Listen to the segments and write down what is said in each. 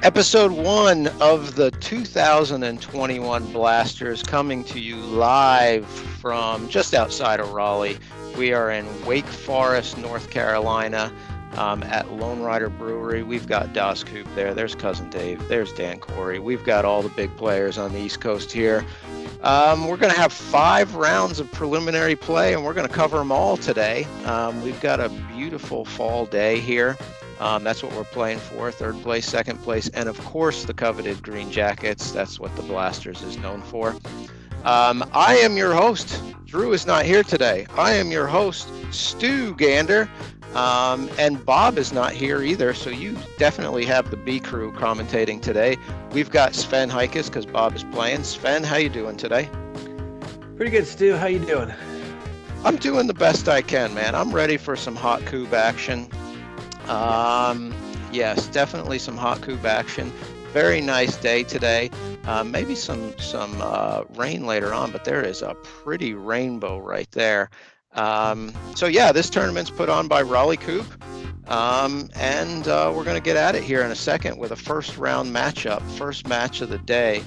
Episode 1 of the 2021 Blasters coming to you live from just outside of Raleigh. We are in Wake Forrest, North Carolina at Lone Rider Brewery. We've got Das Kubb there. There's Cousin Dave. There's Dan Corey. We've got all the big players on the East Coast here. We're going to have 5 rounds of preliminary play, and we're going to cover them all today. We've got a beautiful fall day here. That's what we're playing for, third place, second place, and of course the coveted green jackets. That's what the Blasters is known for. I am your host. Drew is not here today. I am your host, Stu Gander, and Bob is not here either, so you definitely have the B crew commentating today. We've got Sven Heikes because Bob is playing. Sven, how you doing today? Pretty good, Stu. How you doing? I'm doing the best I can, man. I'm ready for some hot Kubb action. Yes, definitely some hot Kubb action. Very nice day today. Maybe some rain later on, but there is a pretty rainbow right there. So yeah, this tournament's put on by Raleigh Kubb. And we're going to get at it here in a second with a first round matchup, first match of the day.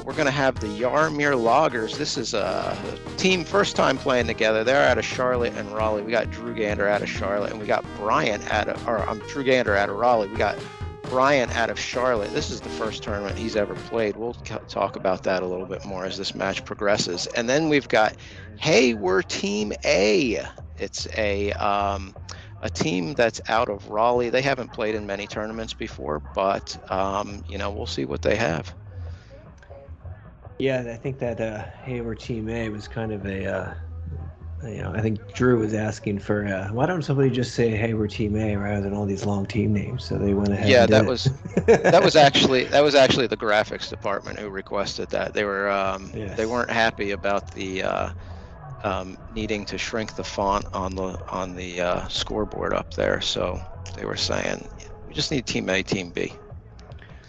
We're going to have the Jaromir Loggers. This is a team first time playing together. They're out of Charlotte and Raleigh. We got Drew Gander out of Charlotte, and we got Drew Gander out of Raleigh. We got Brian out of Charlotte. This is the first tournament he's ever played. We'll talk about that a little bit more as this match progresses. And then we've got, hey, we're Team A. It's a team that's out of Raleigh. They haven't played in many tournaments before, but we'll see what they have. Yeah, I think that hey, we're Team A was kind of a, I think Drew was asking for, why don't somebody just say, hey, we're Team A rather than all these long team names? So they went ahead. Yeah, and that was actually the graphics department who requested that. They were Yes. They weren't happy about the needing to shrink the font on the scoreboard up there. So they were saying we just need Team A, Team B.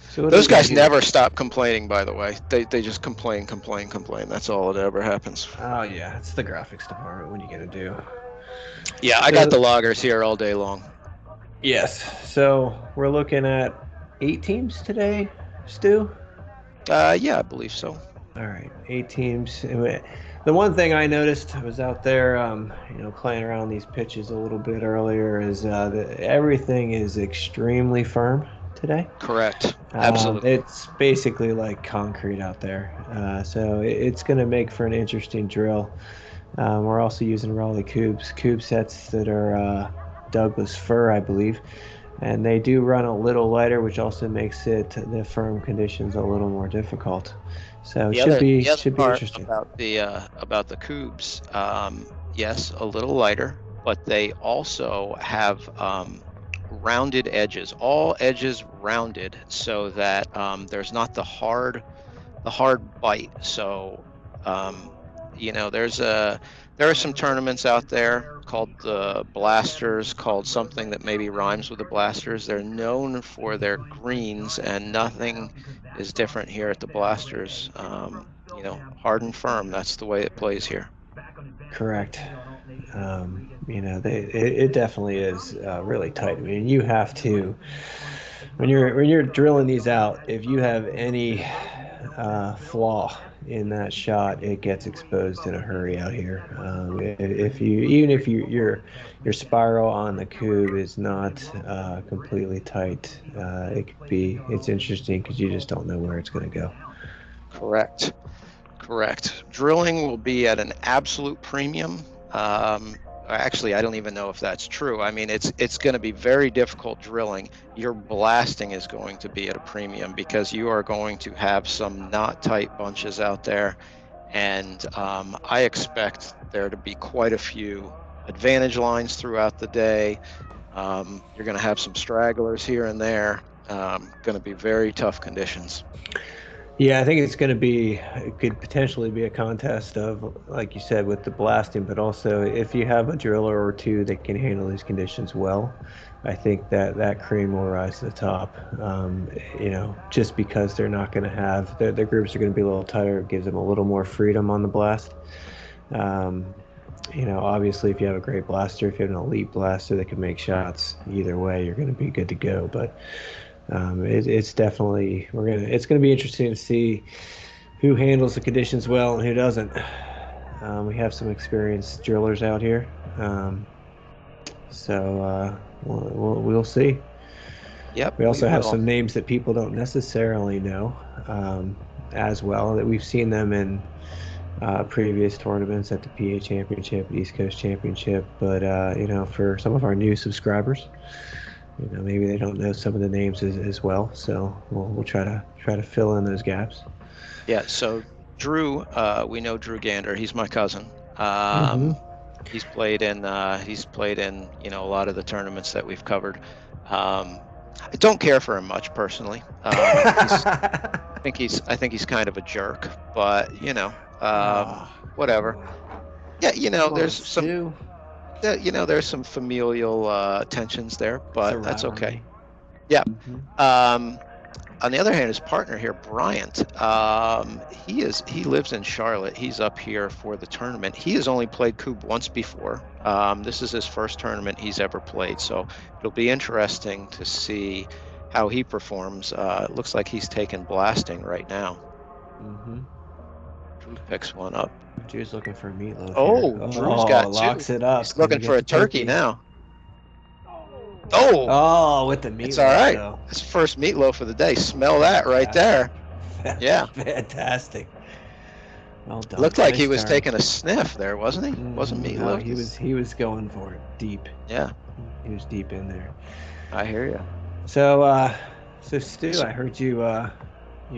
So those guys never stop complaining, by the way. They just complain. That's all that ever happens. Oh, yeah. It's the graphics department. What are you going to do? Yeah, I got the Loggers here all day long. Yes. So we're looking at 8 teams today, Stu? Yeah, I believe so. All right. 8 teams. The one thing I noticed, I was out there, playing around these pitches a little bit earlier, is that everything is extremely firm today. Correct. Absolutely. It's basically like concrete out there. So it's going to make for an interesting drill. We're also using Raleigh Kubb sets that are Douglas fir, I believe. And they do run a little lighter, which also makes the firm conditions a little more difficult. So it should be interesting. About the Kubbs, yes, a little lighter, but they also have rounded edges, all edges rounded, so that there's not the hard bite. So there are some tournaments out there called the Blasters, called something that maybe rhymes with the Blasters. They're known for their greens, and nothing is different here at the Blasters. Hard and firm. That's the way it plays here. Correct. It definitely is really tight. I mean, you have to, when you're drilling these out, if you have any flaw in that shot, it gets exposed in a hurry out here. If your spiral on the Kubb is not completely tight, it's interesting because you just don't know where it's going to go. Correct. Drilling will be at an absolute premium. Actually, I don't even know if that's true. I mean, it's going to be very difficult drilling. Your blasting is going to be at a premium because you are going to have some not tight bunches out there. And I expect there to be quite a few advantage lines throughout the day. You're going to have some stragglers here and there. Going to be very tough conditions. Yeah, I think it could potentially be a contest of, like you said, with the blasting, but also if you have a driller or two that can handle these conditions well, I think that cream will rise to the top. Just because they're not going to have, their groups are going to be a little tighter, it gives them a little more freedom on the blast. Obviously, if you have a great blaster, if you have an elite blaster that can make shots, either way, you're going to be good to go. But It's definitely it's gonna be interesting to see who handles the conditions well and who doesn't. We have some experienced drillers out here, so we'll see. Yep, We we also have will. some names that people don't necessarily know as well. That we've seen them in previous tournaments at the PA Championship, East Coast Championship. But for some of our new subscribers, maybe they don't know some of the names as well. So we'll try to fill in those gaps. Yeah. So Drew, we know Drew Gander. He's my cousin. Mm-hmm. He's played in a lot of the tournaments that we've covered. I don't care for him much personally. I think he's kind of a jerk, but Ah, whatever. Yeah, come on, there's some Stu. there's some familial tensions there, It's a but that's okay. rivalry. Yeah. Mm-hmm. Um, on the other hand, his partner here, Bryant, he lives in Charlotte. He's up here for the tournament. He has only played Kubb once before. This is his first tournament he's ever played, so it'll be interesting to see how he performs. It looks like he's taking blasting right now. Mm-hmm. Drew picks one up. Drew's looking for meatloaf here. Oh, Drew's Oh, got two. locks it up. He's Gonna looking get for a the turkey turkey. now. Oh, Oh, with the it's all meatloaf right. though. That's first meatloaf of the day. Smell that right Fantastic. there. Yeah. Fantastic. Well done. Looked like he Nice was turn. taking a sniff there, wasn't he? Wasn't No, meatloaf? he was going for it deep. Yeah, He was deep in there. I hear you. So so Stu, So I heard you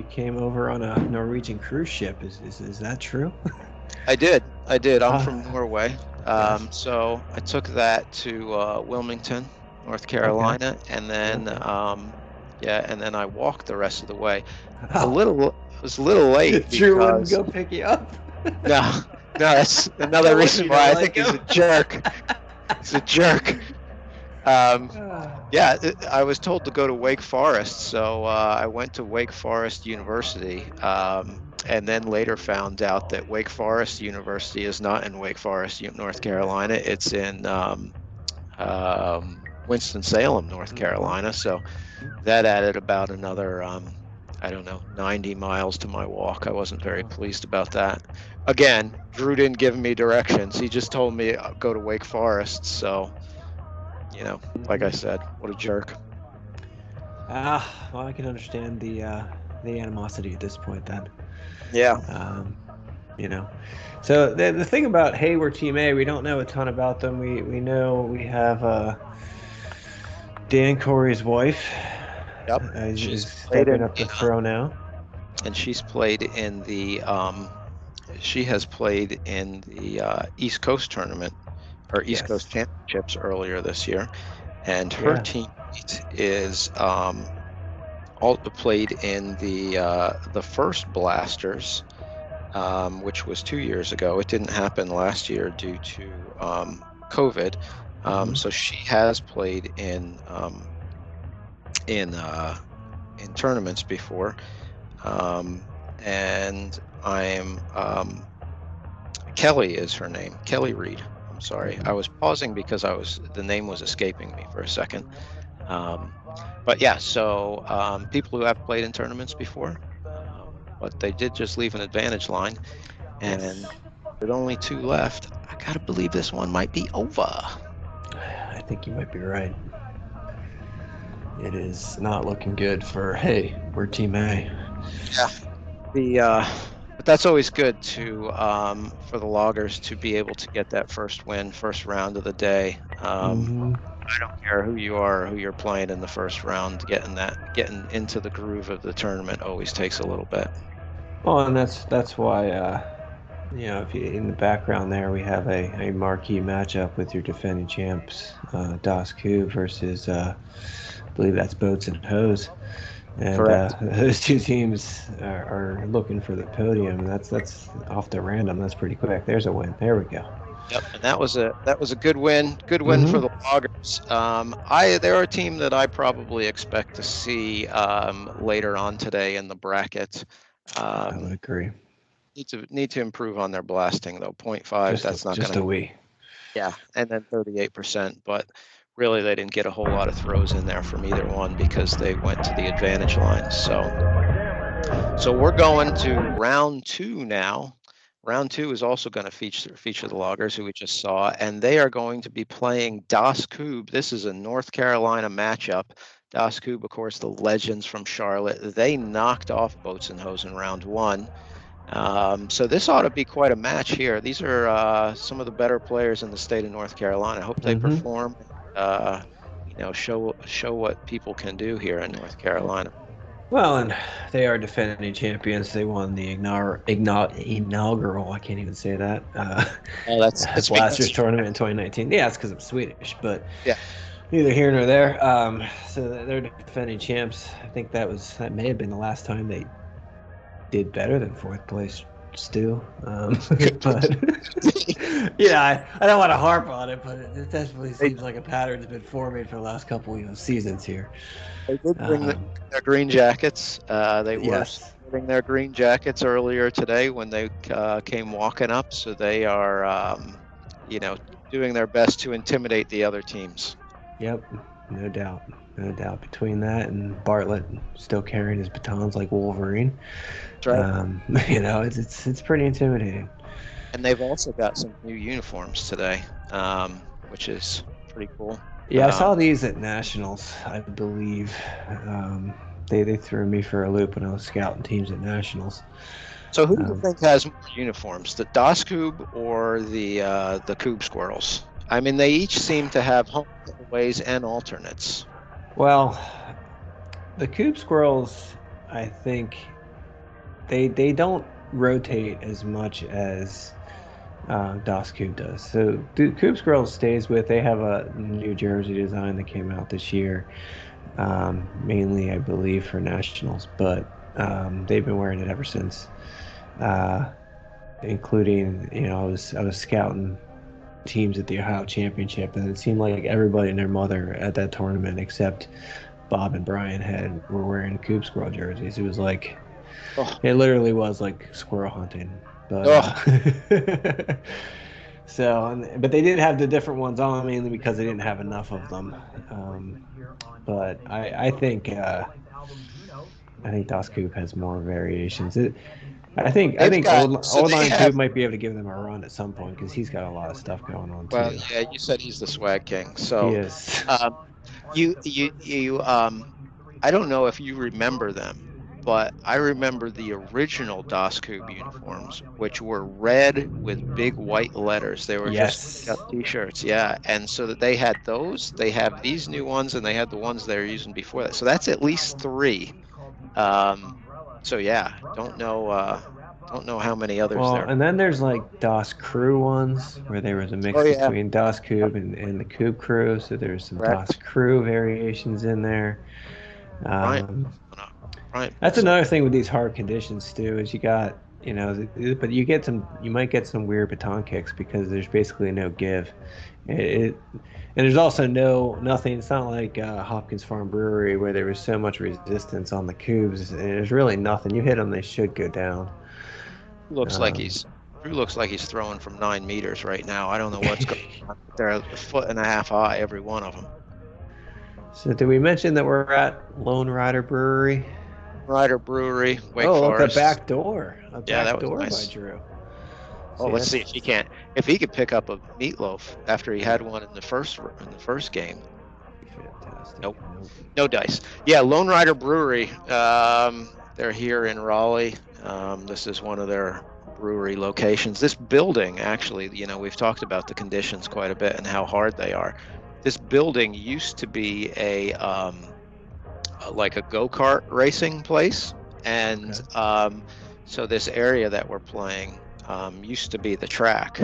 came over on a Norwegian cruise ship. Is that true? I did. I did. I'm Ah, from Norway. yes. So I took that to Wilmington, North Okay. Carolina, and then Okay. yeah, and then I walked the rest of the way. Oh, I was a little late Drew wouldn't because go pick you up. no, no, that's another I want reason you to why I like think he's him. a jerk. He's a jerk. Yeah, I was told to go to Wake Forest, so I went to Wake Forest University, and then later found out that Wake Forest University is not in Wake Forest, North Carolina. It's in Winston-Salem, North Mhm. Carolina. So that added about another, I don't know, 90 miles to my walk. I wasn't very Oh. pleased about that. Again, Drew didn't give me directions. He just told me go to Wake Forest. So, like I Mhm. said, what a jerk. Well, I can understand the animosity at this point then. Yeah. Um, you know. So the thing about Hayward Team A, we don't know a ton about them. We know we have Dan Corey's wife Yep. is She's played stepping in up the pro now. and she's played in the she has played in the East Coast tournament or East Coast Yes. Championships earlier this year, and her Yeah. teammate is all played in the first Blasters, which was 2 years ago. It didn't happen last year due to COVID. Hmm. So she has played in uh, in tournaments before. And I'm Kelly is her name, Kelly Reed. I'm sorry. I was Hmm. pausing because the name was escaping me for a second. Um, but yeah, so people who have played in tournaments before, but they did just leave an advantage line, and Yes. with only two left, I gotta believe this one might be over. I think you might be right. It is not looking good for, hey, we're Team A. Yeah. The but that's always good to for the loggers to be able to get that first win, first round of the day. Hmm. I don't care who you are, or who you're playing in the first round. Getting into the groove of the tournament always takes a little bit. Well, and that's why if you, in the background there we have a marquee matchup with your defending champs, Das Ku versus I believe that's Boats and Hose, and Correct. those two teams are looking for the podium. And that's off the random. That's pretty quick. There's a win. There we go. Yep, and that was a good win. Good win for Hmm. the loggers. They're a team that I probably expect to see later on today in the bracket. I would Um, agree. need to improve on their blasting though. 0.5, Just that's not just gonna. a we. Yeah, and then 38%. But really they didn't get a whole lot of throws in there from either one because they went to the advantage line. So we're going to round two now. Round two is also going to feature the Loggers, who we just saw, and they are going to be playing Das Kubb. This is a North Carolina matchup. Das Kubb, of course, the legends from Charlotte. They knocked off Boats and Hoes in round one. So this ought to be quite a match here. These are some of the better players in the state of North Carolina. I hope they Mm-hmm. perform, show what people can do here in North Carolina. Well, and they are defending champions. They won the inaugural, I can't even say that, Oh, that's Blasters because tournament in 2019. Yeah, it's because I'm Swedish, but yeah. neither here nor there. So they're defending champs. I think that may have been the last time they did better than fourth place still. But yeah, I don't want to harp on it, but it definitely They, seems like a pattern's been forming for the last couple seasons here. they did bring Um, their green jackets. They were yes. sporting their green jackets earlier today when they came walking up. So they are, you know, doing their best to intimidate the other teams. Yep, no doubt. No doubt. Between that and Bartlett still carrying his batons like Wolverine, That's right. it's pretty intimidating. And they've also got some new uniforms today, which is pretty cool. Yeah, I saw these at Nationals, I believe. Um, they threw me for a loop when I was scouting teams at Nationals. So who do you Um, think has more uniforms, the Das Koob or the Koob Squirrels? I mean, they each seem to have home aways and alternates. well, the Coop Squirrels, I think they don't rotate as much as Das Coop does. So the Coop Squirrels stays with. They have a New Jersey design that came out this year, mainly I believe for nationals, but they've been wearing it ever since. Uh, Including, I was scouting teams at the Ohio Championship, and it seemed like everybody and their mother at that tournament except Bob and Brian were wearing Coop Squirrel jerseys. It was like Oh, it literally was like squirrel hunting, but oh, but they didn't have the different ones on mainly because they didn't have enough of them. But I think Das Coop has more variations. I think old they line Coop have. might be able to give them a run at some point because he's got a lot of stuff going on Well, too. yeah, you said he's the swag king. He So, is. um, you I don't know if you remember them, but I remember the original Das Koob uniforms, which were red with big white letters. They were just Yes. t-shirts, yeah. And so that they had those, they have these new ones, and they had the ones they were using before that. So that's at least three. Um, so yeah, don't know how many others Well, there. and then there's like DOS Crew ones where there was a Oh mix yeah, between DOS Cube and the Cube Crew. So there's some DOS correct. Crew variations in there. Bryant, Um, Bryant that's put some. another thing with these hard conditions too, is but you might get some weird baton kicks because there's basically no give. And there's also nothing. It's not like Hopkins Farm Brewery where there was so much resistance on the cubes. And there's really nothing. You hit them, they should go down. Looks like Um, he's Drew looks like he's throwing from 9 meters right now. I don't know what's going on. They're a foot and a half high, every one of them. so did we mention that we're at Lone Rider Brewery? Rider Brewery, Wake Oh, look, Forest. a Yeah, that back was door by nice. Drew. Oh, See, let's see that's if he could pick up a meatloaf after he had one in the first game. fantastic. Nope, Nope. no dice. Yeah, Lone Rider Brewery. They're here in Raleigh. This is one of their brewery locations. This building, actually, we've talked about the conditions quite a bit and how hard they are. This building used to be like a go-kart racing place, and Okay. so this area that we're playing used to be the track.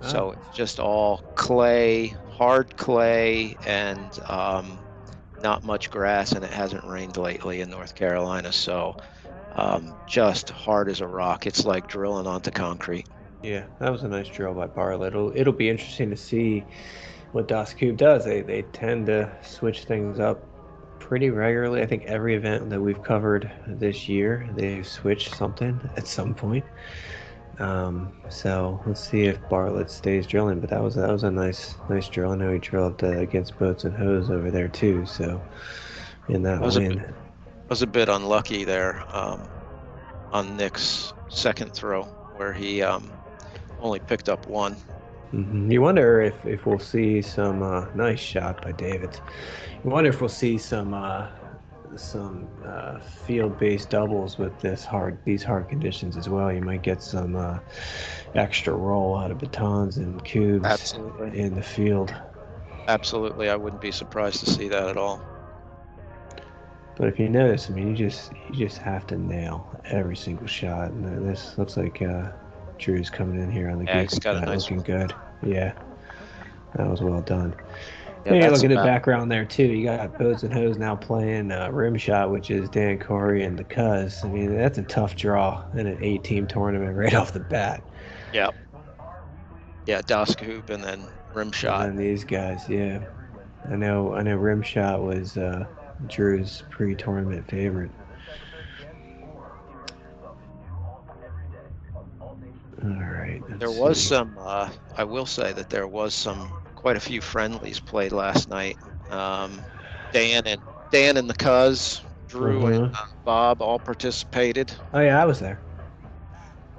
Oh, So it's just all clay, hard clay, and not much grass, and it hasn't rained lately in North Carolina. So just hard as a rock. It's like drilling onto concrete. yeah, that was a nice drill by Bartlett. It'll be interesting to see what Das Cube does. They tend to switch things up pretty regularly. I think every event that we've covered this year, they've switched something at some point. So let's see if Bartlett stays drilling. But that was a nice drill. I know he drilled against boats and hose over there too. So in that I win. was a bit unlucky there on Nick's second throw where he only picked up one. You wonder if we'll see some nice shot by David. You wonder if we'll see some field-based doubles with these hard conditions as well. You might get some extra roll out of batons and cubes Absolutely. in the field. Absolutely. I wouldn't be surprised to see that at all. But if you notice, I mean, you just have to nail every single shot. And this looks like Drew's coming in here on the Yeah, he's goofy got a cut, nice looking one. good. Yeah, that was well done. Yeah, Yeah, you that's look at the about background there too. You got Boats and Hose now playing Rim Shot, which is Dan Corey and the Cuz. I mean, that's a tough draw in an 8-team tournament right off the bat. yeah. Yeah, Dusk Hoop and then rim And shot. then these guys, yeah. I know Rim Shot was Drew's pre-tournament favorite. All right, let's There was see. some I will say that there was some quite a few friendlies played last night. Um, Dan and Dan and the Cuz, Drew and Uh-huh. Bob all participated. Oh yeah, I was there.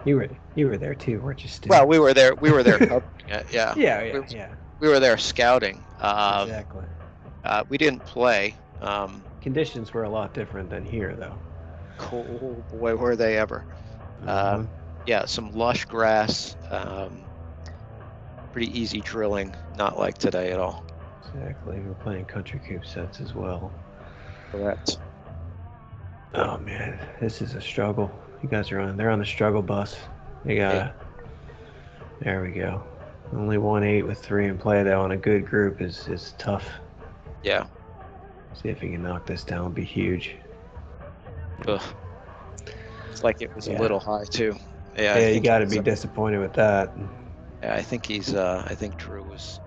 You were there too, weren't you, Stu? Well, we were there covering it. Yeah. Yeah, We, yeah. we were there scouting. Exactly. We didn't play. Conditions were a lot different than here, though. Oh boy, were they ever. Uh-huh. Yeah, some lush grass, pretty easy drilling, not like today at all. Exactly. We're playing country coop sets as well. Correct. Oh man, this is a struggle. You guys are on. They're on the struggle bus. They Yeah, gotta. There we go. Only 1-8 with three in play though on a good group is tough. yeah. See if he can knock this down. Be huge. Ugh. It's like it was a Yeah. little high too. Yeah, I Yeah, you think got to he's. be disappointed with that. Yeah, I think he's. I think Drew was.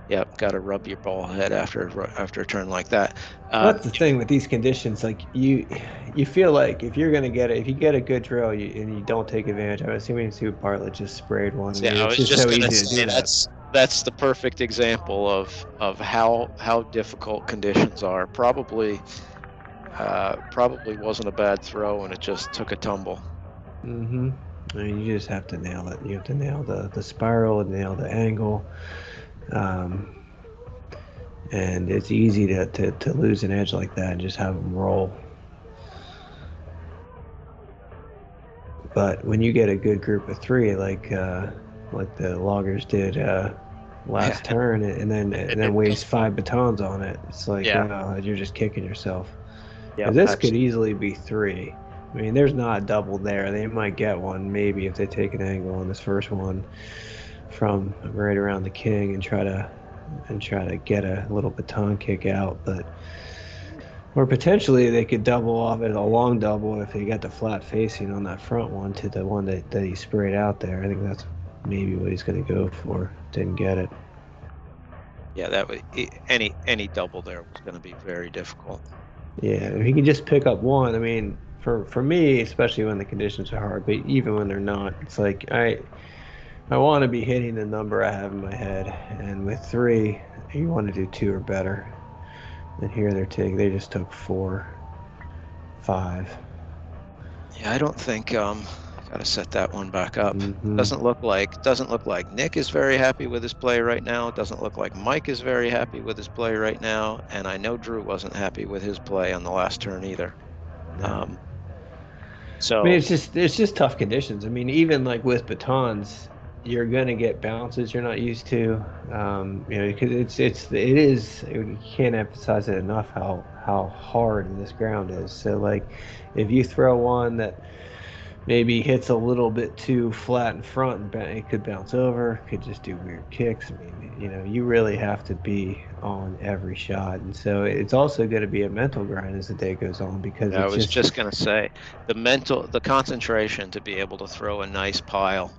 Yeah, got to rub your ball head after a turn like that. Well, that's the thing with these conditions. Like you feel like if you're gonna get it, if you get a good drill and you don't take advantage of it. See, when Sue Bartlett just sprayed one. I Yeah, mean, I it's was just just so gonna easy to say do that. that's the perfect example of how difficult conditions are. Probably wasn't a bad throw, and it just took a tumble. Mm-hmm. I mean, you just have to nail it. You have to nail the spiral, nail the angle, um, and it's easy to lose an edge like that and just have them roll. But when you get a good group of three, like the loggers did Yeah, last turn, and then it waste goes well. 5 batons on it, it's like Yeah, you're just kicking yourself. yeah, Because this could absolutely. easily be three. I mean, there's not a double there. They might get one maybe if they take an angle on this first one from right around the king and try to get a little baton kick out, but or potentially they could double off at a long double if they got the flat facing on that front one to the one that he sprayed out there. I think that's maybe what he's going to go for. Didn't get it. Yeah, that would any double there was going to be very difficult. Yeah, if he can just pick up one. I mean, for me, especially when the conditions are hard, but even when they're not, it's like I want to be hitting the number I have in my head, and with three, you want to do two or better. And here they just took 4, 5. Yeah, I don't think got to set that one back up. Mm-hmm. Doesn't look like Nick is very happy with his play right now. Doesn't look like Mike is very happy with his play right now, and I know Drew wasn't happy with his play on the last turn either. No. Um, I mean, so it's just tough conditions. I mean, even like with batons, you're gonna get bounces you're not used to. Because it is. You can't emphasize it enough how hard this ground is. So like, if you throw one that maybe hits a little bit too flat in front and it could bounce over, could just do weird kicks. I mean, you really have to be on every shot, and so it's also going to be a mental grind as the day goes on because I it's was just just gonna say the concentration to be able to throw a nice pile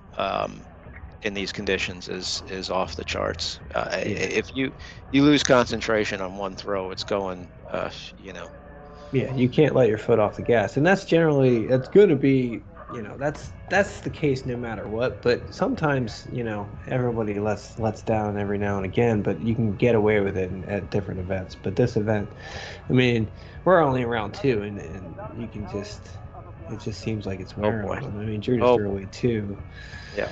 in these conditions is off the charts. yeah. If you lose concentration on one throw, it's going, you know, Yeah, you can't let your foot off the gas, and that's going to be that's the case no matter what. But sometimes everybody lets down every now and again. But you can get away with it at different events. But this event, I mean, we're only in round two, and you can it just seems like it's Oh wearing boy. on them. I mean, Drew just Oh threw boy. away two, Yeah.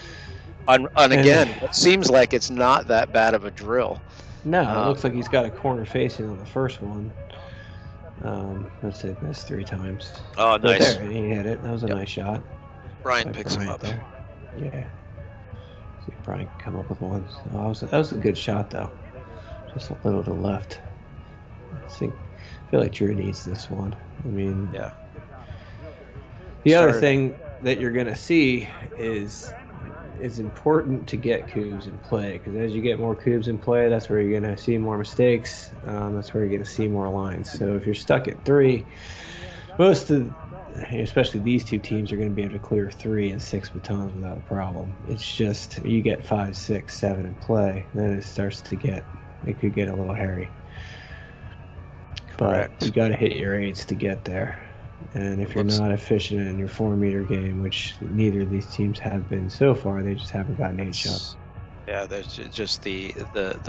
And and again, it seems like it's not that bad of a drill. no, it Um, looks like he's got a corner facing on the first one. Let's say missed three times, oh, but nice. there he hit it. That was a Yep. nice shot Brian by picks him Bryant up. there. Yeah, see if Bryant can come up with one. So that was a good shot though. Just a little to the left. I feel like Drew needs this one. I mean, Yeah. the other Started. thing that you're gonna see is it's important to get cubes in play because as you get more cubes in play, that's where you're gonna see more mistakes. That's where you're gonna see more lines. So if you're stuck at three, most of especially these two teams are going to be able to clear 3 and 6 batons without a problem. It's just you get 5, 6, 7 in play, then it could get a little hairy. But you Correct. got to hit your eights to get there. And if you're Looks. not efficient in your 4 meter game, which neither of these teams have been so far, they just haven't gotten 8 shots. Yeah. There's just the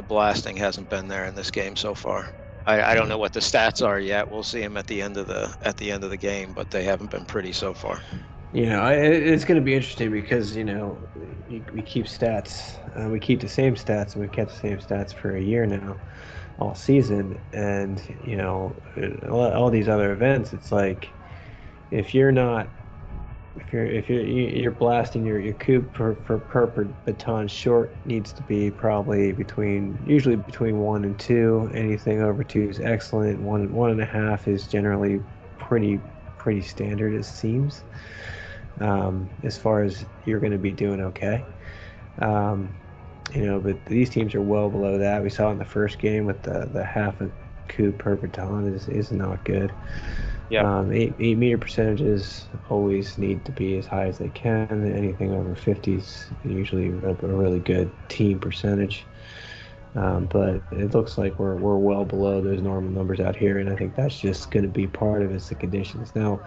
blasting hasn't been there in this game so far. I don't Yeah. know what the stats are yet. We'll see them at the end of the game, but they haven't been pretty so far. It's going to be interesting because we keep stats, we keep the same stats, and we've kept the same stats for a year now, all season, and all these other events. It's like if you're not, if you're blasting your cube per baton short needs to be probably usually between 1 and 2. Anything over 2 is excellent. 1.5 is generally pretty standard, it seems, as far as you're going to be doing okay. Um, but these teams are well below that. We saw in the first game with the half a coup per baton is not good. Yep. 8 meter percentages always need to be as high as they can. Anything over 50 is usually a really good team percentage. But it looks like we're well below those normal numbers out here, and I think that's just going to be part of it's the conditions. Now,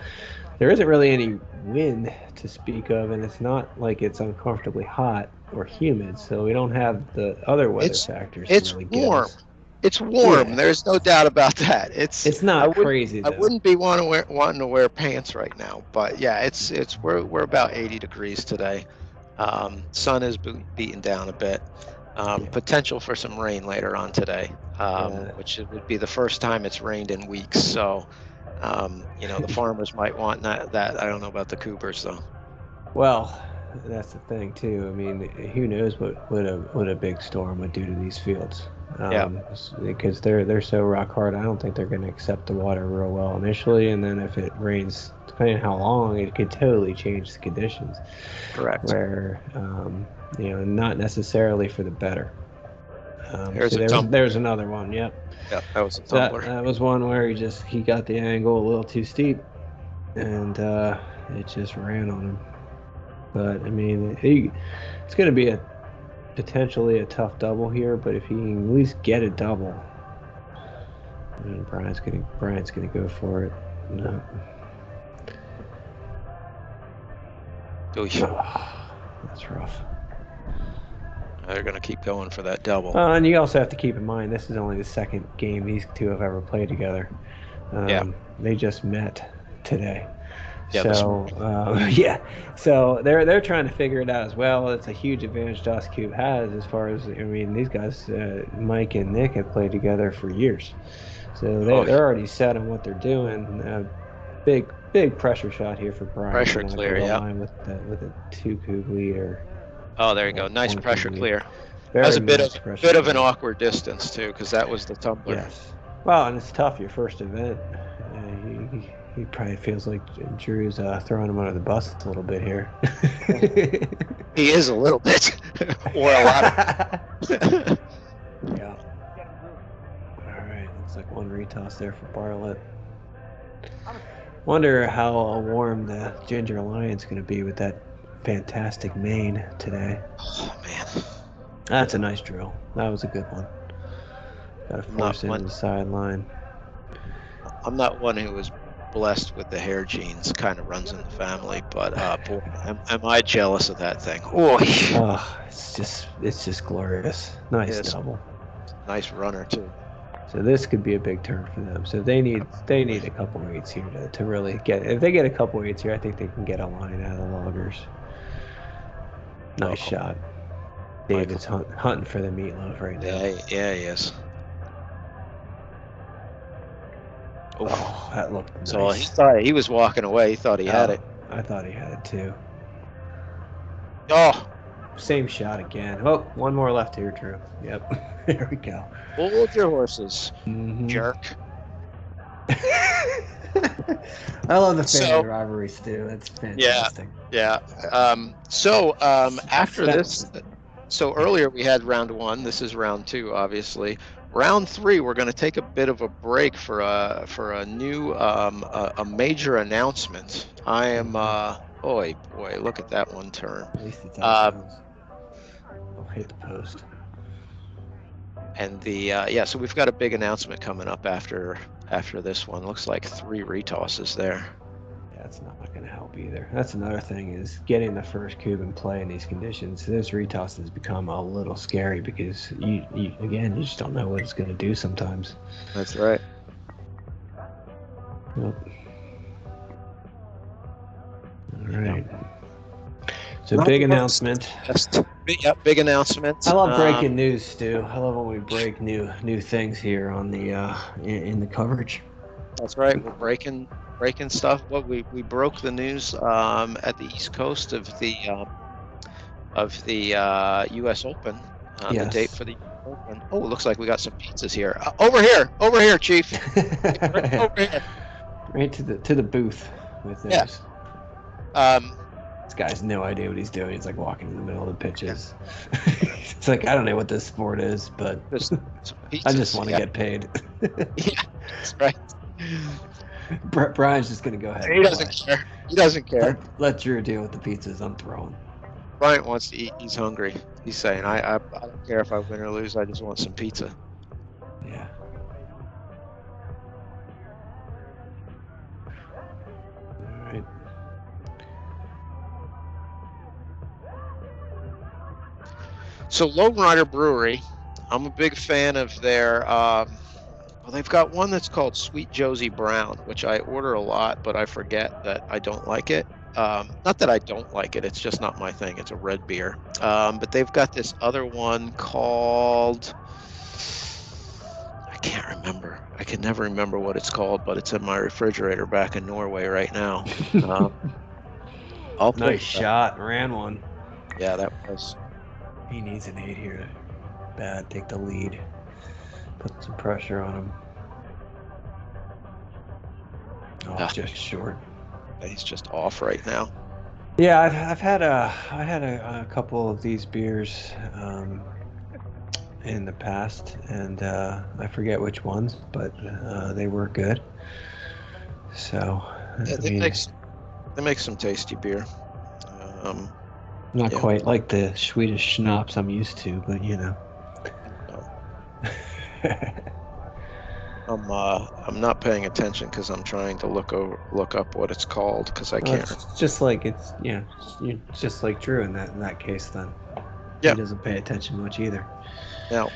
there isn't really any wind to speak of, and it's not like it's uncomfortably hot or humid, so we don't have the other weather It's factors to it's really get warm. us. It's warm. Yeah, There's no doubt about that. It's it's not crazy I though. wouldn't be wanting to wear pants right now, but yeah, it's we're about 80 degrees today. Sun is beating down a bit. Yeah, Potential for some rain later on today, yeah. which it would be the first time it's rained in weeks. So, the farmers might want that. I don't know about the Coopers though. Well, that's the thing too. I mean, who knows what a big storm would do to these fields? Yeah, Because they're so rock hard. I don't think they're going to accept the water real well initially, and then if it rains, depending on how long, it could totally change the conditions. correct. Where not necessarily for the better. There's See, a there's tumbler. another one. Yep. Yeah, that was a So that, tumbler. that was one where he got the angle a little too steep, and it just ran on him. But I mean, it's going to be a potentially a tough double here. But if he can at least get a double, I mean, Bryant's gonna go for it. No. Oosh. Oh, that's rough. They're going to keep going for that double. And you also have to keep in mind this is only the second game these two have ever played together. Yeah, They just met today. yeah. This So morning. yeah, so they're trying to figure it out as well. It's a huge advantage Dust Cube has as far as I mean these guys, Mike and Nick have played together for years, so Oh, they're already set on what they're doing. Big pressure shot here for Brian to pressure want to go clear. to the Yep. line with a 2 cube lead or Oh, there you go. Nice 1 cube pressure lead. clear. That was Very a bit of nice pressure bit of an clear. awkward distance too, because that was the tumbler. Yes. Well, and it's tough your first event. He probably feels like Drew's throwing him under the bus a little bit here. He is a little bit, or a lot of. Yeah. All right. Looks like one retoss there for Bartlett. Wonder how warm the Ginger Lion's going to be with that fantastic mane today. Oh man, That's a nice drill. That was a good one. Got to I'm not force into one. the sideline. I'm not one who was blessed with the hair genes. Kind of runs in the family, but boy, am I jealous of that thing. Oh, Oh, it's just glorious. Nice yes, double. nice runner too. So this could be a big turn for them. So they need a couple weights here to really get. If they get a couple weights here, I think they can get a line out of the Loggers. Nice Uh-oh. shot. Michael. David's hunting for the meatloaf right now. Yeah, he is. Oh, that looked nice. So he thought he was walking away. He thought he had it. I thought he had it too. Oh, same shot again. Oh, one more left here, Drew. Yep. There we go. hold your horses, jerk. I love the family rivalries too. That's fantastic. Yeah. After this, so earlier we had round 1. This is round 2, obviously. Round 3, we're going to take a bit of a break for a new a major announcement. I am boy, look at that one turn. At least it's out of bounds. I'll hit the post. And so we've got a big announcement coming up after this one. Looks like 3 retosses there. Yeah, it's not going to help either. That's another thing, is getting the first cube in play in these conditions. This retoss has become a little scary because you just don't know what it's going to do sometimes. That's right. Yep. All right. So big announcement. Big announcement. I love breaking news, Stu. I love when we break new things here on the in the coverage. That's right. We're breaking stuff. We broke the news at the East Coast of the U.S. Open. Yes. The date for the US Open. Oh, it looks like we got some pizzas here. Over here, Chief. Over here. Right to the booth with this. Yeah. This guy has no idea what he's doing. He's like walking in the middle of the pitches. Yeah. It's like, I don't know what this sport is, but I just want to get paid. Yeah, that's right. Brian's just going to go ahead. He doesn't care. He doesn't care. Let Drew deal with the pizzas I'm throwing. Brian wants to eat. He's hungry. He's saying, I don't care if I win or lose. I just want some pizza. Yeah. All right. So Lone Rider Brewery, I'm a big fan of their, they've got one that's called Sweet Josie Brown, which I order a lot, but I forget that I don't like it. Not that I don't like it, it's just not my thing. It's a red beer. But they've got this other one called, I can't remember. I can never remember what it's called, but it's in my refrigerator back in Norway right now. Nice shot, ran one. Yeah, that was. He needs an 8 here to take the lead. Put some pressure on him. Oh, just short. He's just off right now. Yeah, I had a couple of these beers in the past, and I forget which ones, but they were good. So they make some tasty beer. Not quite like the Swedish schnapps I'm used to, but you know. I'm not paying attention because I'm trying to look up what it's called because I can't. It's just like you're just like Drew in that case then. Yeah. He doesn't pay attention much either. No.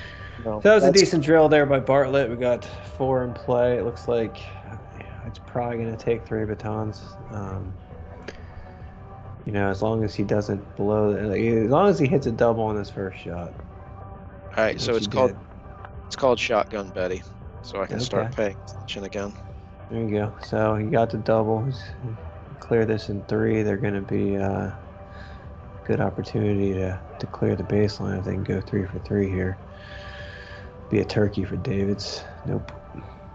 So that was a decent drill there by Bartlett. We got 4 in play. It looks like it's probably going to take 3 batons. As long as he doesn't blow, as long as he hits a double on his first shot. All right, so it's called Shotgun Betty, so I can start paying attention again. There you go. So he got the doubles. Clear this in 3. They're going to be a good opportunity to clear the baseline if they can go 3 for 3 here. Be a turkey for Davids. Nope.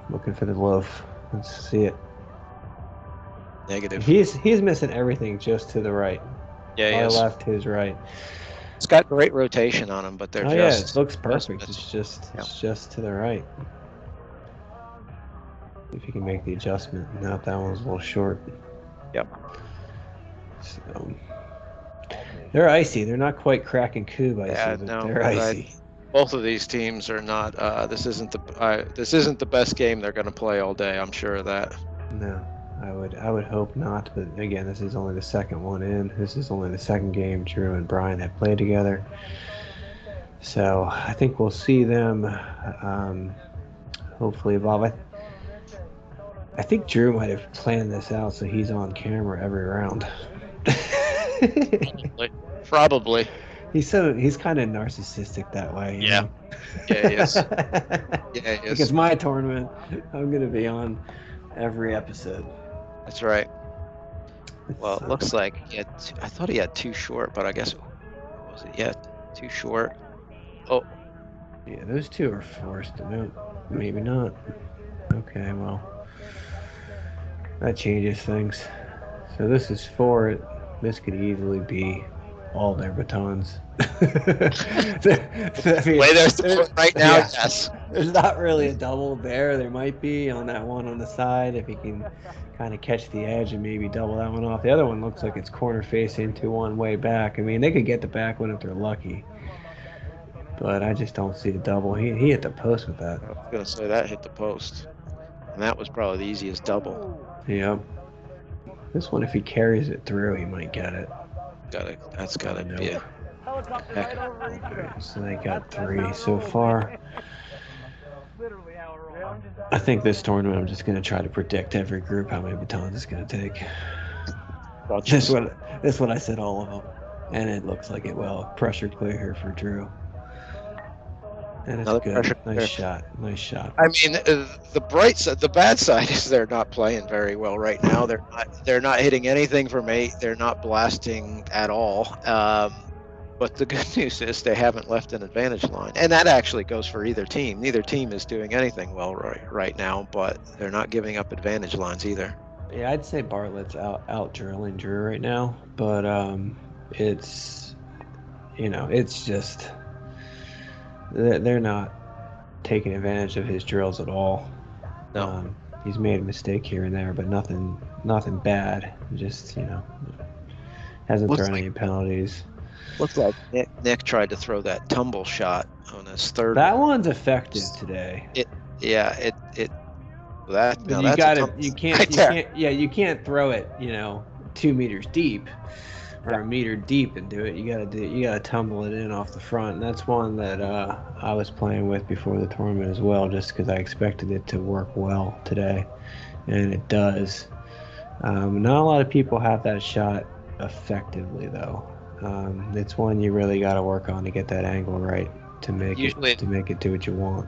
Looking for the loaf. Let's see it. Negative. He's missing everything just to the right. Yeah, he is. is. Left, his right. It's got great rotation on them, but they're it looks perfect. It's just to the right. If you can make the adjustment. Now that one's a little short. Yep. So they're icy. They're not quite cracking Kubb icy, but they're icy. Both of these teams are not. This isn't the best game they're going to play all day. I'm sure of that. No. I would hope not, but again, this is only the second one in. This is only the second game Drew and Brian have played together. So I think we'll see them hopefully evolve. I think Drew might have planned this out so he's on camera every round. Probably. He's kind of narcissistic that way, you Yeah. know. Yeah, he is. Yeah, he Like is. it's my tournament, I'm gonna be on every episode. That's right. Well, It's, it looks like I thought he had too short, but I guess what was it? Yeah, too short. Oh, yeah, those two are forced. No, maybe not. Okay, well, that changes things. So this is for it. This could easily be all their batons. I mean, way there's the right now. yeah. Yes. There's not really a double there. There might be on that one on the side if he can kind of catch the edge and maybe double that one off. The other one looks like it's corner face into one way back. I mean, they could get the back one if they're lucky. But I just don't see the double. He hit the post with that. I was gonna say that hit the post, and that was probably the easiest double. Yeah. This one, if he carries it through, he might get it. That's gotta be a heck of a roll. Alright, so they got 3 so far. I think this tournament, I'm just going to try to predict every group how many batons it's going to take. This one I said all of them. And it looks like it will. Pressure clear here for Drew. And it's Another good. pressure Nice clear. shot. Nice shot. I mean, the bright side, the bad side is they're not playing very well right now. They're not hitting anything from 8. They're not blasting at all. But the good news is they haven't left an advantage line, and that actually goes for either team. Neither team is doing anything well right now, but they're not giving up advantage lines either. Yeah, I'd say Bartlett's out drilling Drew right now, but it's it's just they're not taking advantage of his drills at all. No. He's made a mistake here and there, but nothing bad. Just hasn't Looks thrown like- any penalties. Looks like Nick tried to throw that tumble shot on his third. That one's effective today. Yeah, that. But No, you that's you can't throw it 2 meters deep or a meter deep and do it. You gotta tumble it in off the front. And that's one that I was playing with before the tournament as well, just because I expected it to work well today, and it does. Not a lot of people have that shot effectively though. It's one you really got to work on to get that angle right to make it do what you want.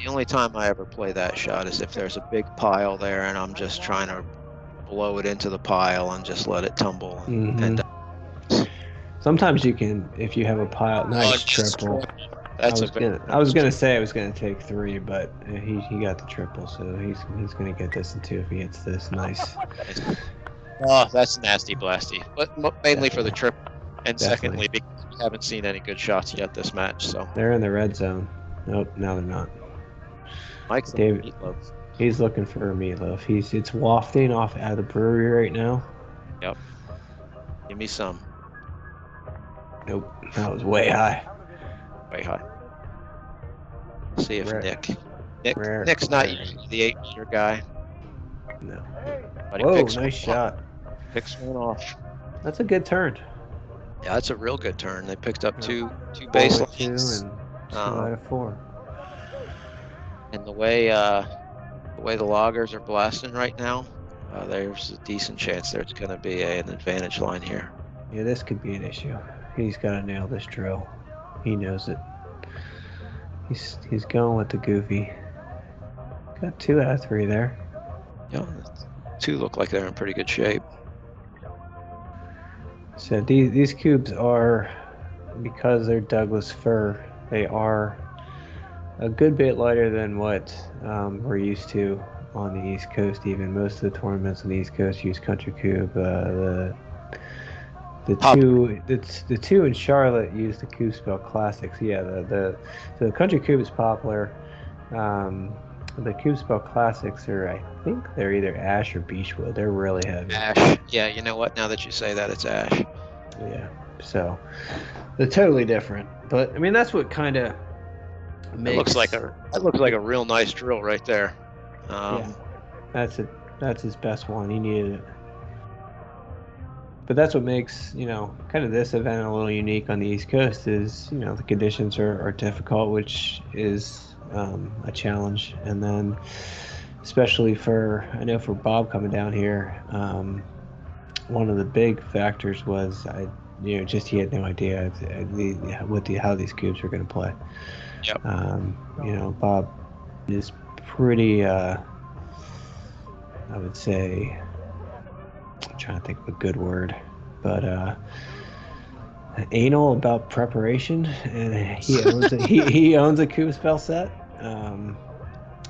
The only time I ever play that shot is if there's a big pile there and I'm just trying to blow it into the pile and just let it tumble. Mhm. And Sometimes you can, if you have a pile. Nice triple. That's I was gonna say it was gonna take 3, but he got the triple, so he's gonna get this in 2 if he hits this. Nice. Oh, that's nasty blasty. But mainly for the trip, and Definitely. secondly because we haven't seen any good shots yet this match. So They're in the red zone. Nope, now they're not. Mike's David- meatloaf. He's looking for a meatloaf. It's wafting off out of the brewery right now. Give me some. Nope, that was way high. Way high. See if Rare. Nick's not Rare. usually the 8-meter guy. No. But he Whoa, picks nice one shot. off. Picks one off. That's a good turn. Yeah, that's a real good turn. They picked up two 4 baselines. and 2 Um, out of 4. And the way the loggers are blasting right now, there's a decent chance there's going to be an advantage line here. Yeah, this could be an issue. He's got to nail this drill. He knows it. He's going with the goofy. Got 2 out of 3 there. Yeah, 2 look like they're in pretty good shape. So these cubes are, because they're Douglas fir, they are a good bit lighter than what we're used to on the East Coast. Even most of the tournaments on the East Coast use Country Cube. The two in Charlotte use the Cube Spell Classics. Yeah, the Country Cube is popular. The Cube Spell Classics are, I think they're either ash or beechwood. They're really heavy. Ash. Yeah, you know what? Now that you say that, it's ash. Yeah. So they're totally different. But I mean, that's what kind of makes. That looks like a real nice drill right there. Yeah. That's a That's his best one. He needed it. But that's what makes, kind of this event a little unique on the East Coast is, the conditions are difficult, which is a challenge. And then, especially I know for Bob coming down here, one of the big factors was just he had no idea how these cubes were going to play. Yep. Bob is pretty, I would say, I'm trying to think of a good word, but anal about preparation, and he owns a cube spell set,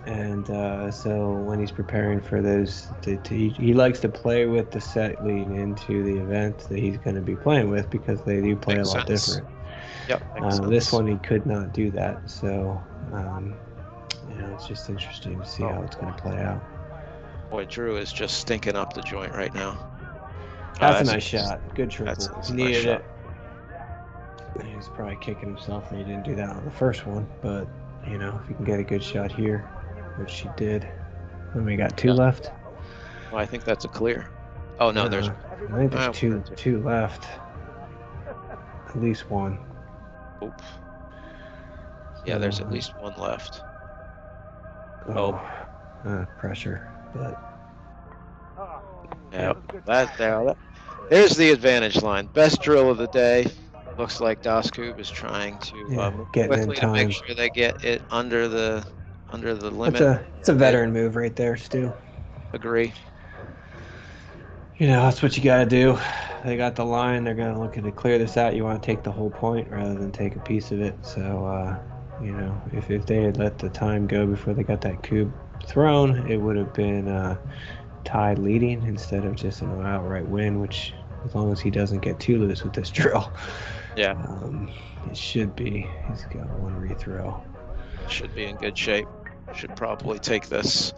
and so when he's preparing for those, he likes to play with the set leading into the event that he's going to be playing with, because they do play Makes a lot sense. different. Yep. This one he could not do that, so it's just interesting to see how it's going to play out. Boy, Drew is just stinking up the joint right now. That's a nice shot. Good triple. That's he needed it. He's probably kicking himself that he didn't do that on the first one, but if he can get a good shot here, which he did. Then we got two left. Well, I think that's a clear. Oh no, there's. I think there's two left. At least one. Oops. Yeah, there's at least one left. Pressure, but. Yeah, there's the advantage line. Best drill of the day. Looks like Das Kubb is trying to move quickly to make sure they get it under the limit. It's a veteran move right there, Stu. Agree. That's what you got to do. They got the line. They're going to look to clear this out. You want to take the whole point rather than take a piece of it. So, if they had let the time go before they got that cube thrown, it would have been tied leading instead of just an outright win, which, as long as he doesn't get too loose with this drill, it should be. He's got one rethrow. Should be in good shape. Should probably take this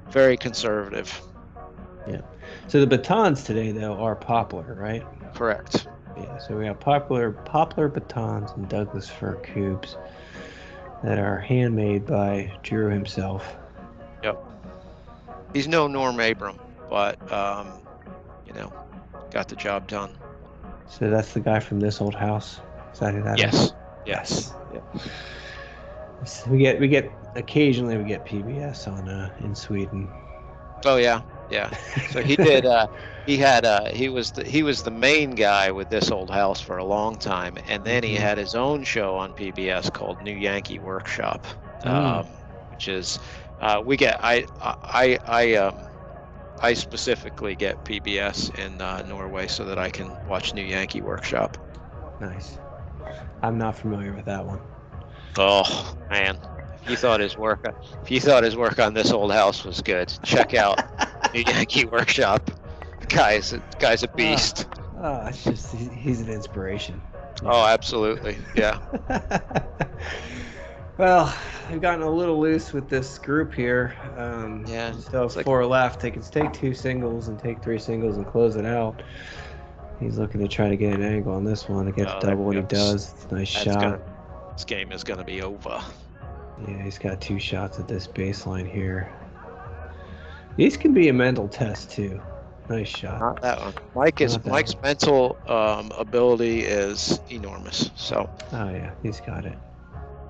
very conservative. Yeah. So the batons today, though, are poplar, right? Correct. Yeah. So we have poplar batons and Douglas fir cubes that are handmade by Drew himself. Yep. He's no Norm Abram, but got the job done. So that's the guy from This Old House. Is that who that is? Yes. Yeah. We get occasionally we get PBS on in Sweden. Oh yeah. So he did. He was the main guy with This Old House for a long time, and then he had his own show on PBS called New Yankee Workshop, which is I specifically get PBS in Norway so that I can watch New Yankee Workshop. Nice. I'm not familiar with that one. Oh man, if you thought his work on This Old House was good, check out New Yankee Workshop. Guy's a beast. It's just he's an inspiration. Oh, absolutely, yeah. Well, I've gotten a little loose with this group here. So 4 left. They can take 2 singles and take 3 singles and close it out. He's looking to try to get an angle on this one to get a double when he does. It's a nice shot. This game is going to be over. Yeah, he's got 2 shots at this baseline here. These can be a mental test too. Nice shot. Not that one. Mike's mental ability is enormous. So. Oh yeah, he's got it.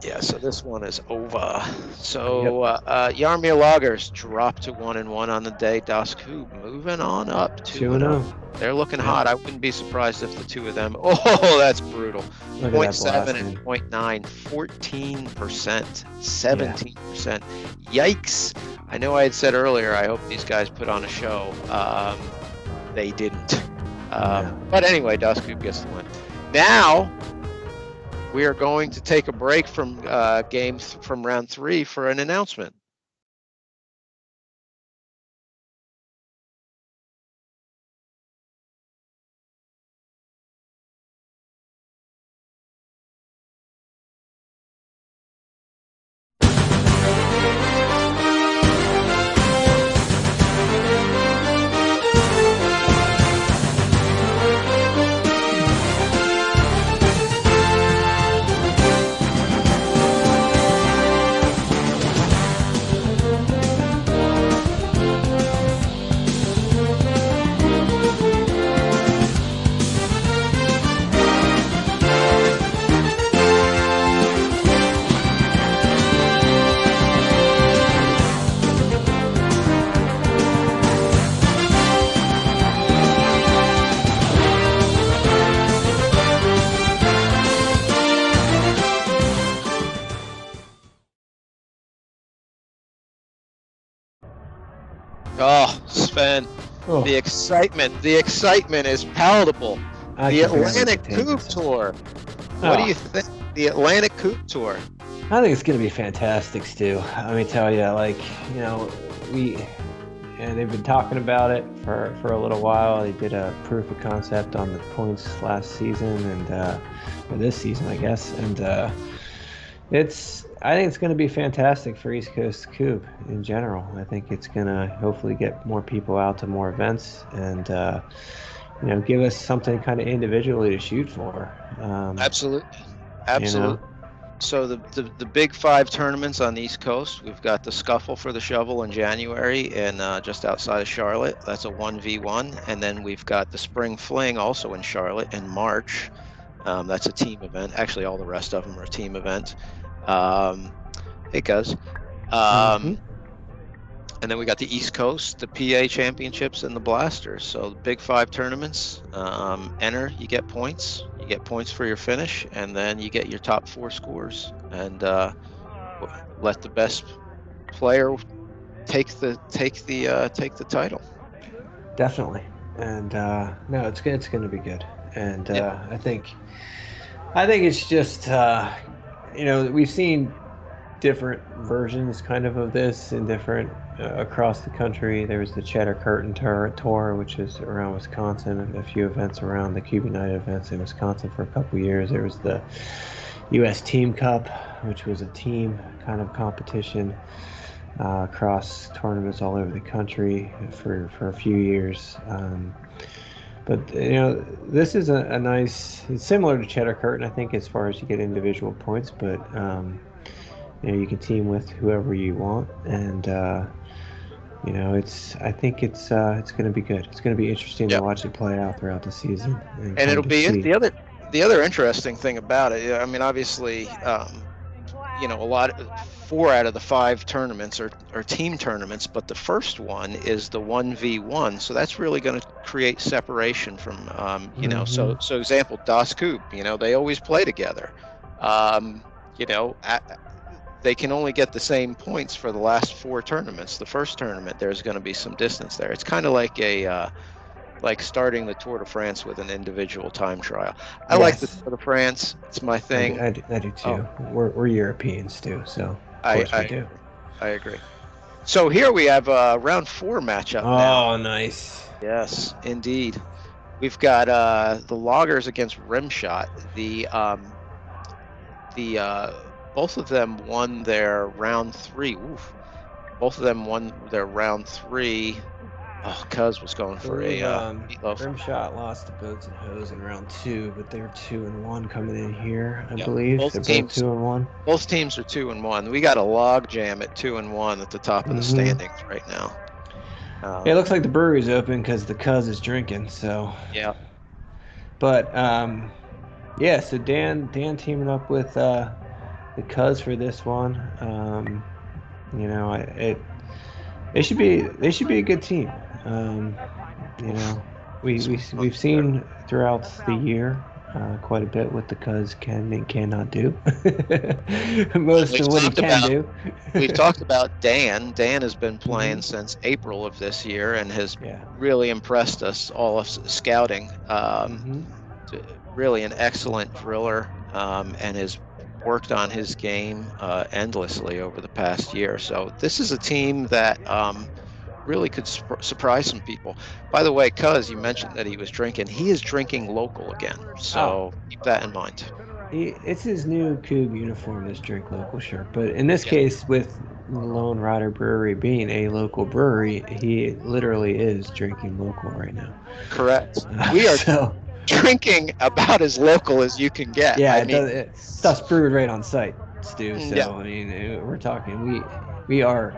Yeah, so this one is over. So Jaromir Loggers dropped to 1-1 on the day. Das Kubb moving on up 2-0. They're looking hot. I wouldn't be surprised if the two of them. Oh, that's brutal. 0.7 and 0.9, 14%, 17%. Yikes! I know I had said earlier. I hope these guys put on a show. They didn't. But anyway, Das Kubb gets the win. Now. We are going to take a break from games from round 3 for an announcement. Oh, Sven, Oh, the excitement is palatable. I The can barely Atlantic contain Coupe myself. Tour. What do you Oh, think? The Atlantic Coupe Tour. I think it's gonna be fantastic, Stu. Let me tell you, like, you know, we and they've been talking about it for a little while. They did a proof of concept on the points last season and or this season, I guess. And I think it's going to be fantastic for East Coast Coupe in general. I think it's going to hopefully get more people out to more events and give us something kind of individually to shoot for. Absolutely. You know, Absolutely. So the big five tournaments on the East Coast, we've got the Scuffle for the Shovel in January and just outside of Charlotte. That's a 1v1. And then we've got the Spring Fling also in Charlotte in March. That's a team event. Actually, all the rest of them are team events. Um, hey, Cuz. hmm Um, and then we got the East Coast, the PA Championships, and the Blasters. So the big five tournaments. Enter, you get points. You get points for your finish, and then you get your top four scores. And let the best player take the title. definitely. And no, it's going to be good. And Yeah. I think it's just we've seen different versions kind of this in different across the country. There was the Cheddar Curtain Tour, which is around Wisconsin, a few events around the Cube United events in Wisconsin for a couple years. There was the U.S. Team Cup, which was a team kind of competition across tournaments all over the country for a few years. But this is a nice. It's similar to Cheddar Curtain, I think, as far as you get individual points, but you can team with whoever you want, and I think it's going to be good. It's going to be interesting to Yeah. watch it play out throughout the season and And it'll kind of be see. the other interesting thing about it. I mean, obviously, a lot four out of the five tournaments are team tournaments, but the first one is the 1v1, so that's really going to create separation from Hmm. so example, Das Kub, they always play together. um, you know they can only get the same points for the last four tournaments. The first tournament, there's going to be some distance there. It's kind of like like starting the Tour de France with an individual time trial. I like the Yes, Tour de France. It's my I do, thing. I do, I do Oh, too. We're Europeans too, so of I course we I do. I agree. So here we have a round four matchup now. Oh, nice. Yes, indeed. We've got the Loggers against Rimshot. The both of them won their round three. Oof. Both of them won their round three. Oh, Cuz was going I for believe a meatloaf. Rimshot lost to Boats and Hose in round two, but they're 2-1 coming in here. I Yeah, believe they're both both teams 2-1. both teams are 2-1. We got a log jam at 2-1 at the top of the Hmm. standings right now. Yeah, it looks Um, like the brewery's open because the Cuz is drinking. So, yeah, but yeah. So Dan teaming up with the Cuz for this one. You know, it they should be a good team. Um, you oof. know, we've seen throughout the year quite a bit what the Cuz can and cannot do. Most We've of what he talked can about do. we've talked about Dan. Dan has been Hmm. playing since April of this year and has Yeah. really impressed us all of scouting. Hmm. Really an excellent driller, and has worked on his game endlessly over the past year. So this is a team that really could surprise some people. By the way, Cuz, you mentioned that he was drinking. He is drinking local again, Oh, so keep that in mind. it's his new Cougar uniform, this drink local shirt. But in this Yeah, case, with Lone Rider Brewery being a local brewery, he literally is drinking local right now. correct. We are So drinking about as local as you can get. yeah, I it mean, does. Stuff's brewed right on site, Stu. yeah, So I mean, we're talking. We are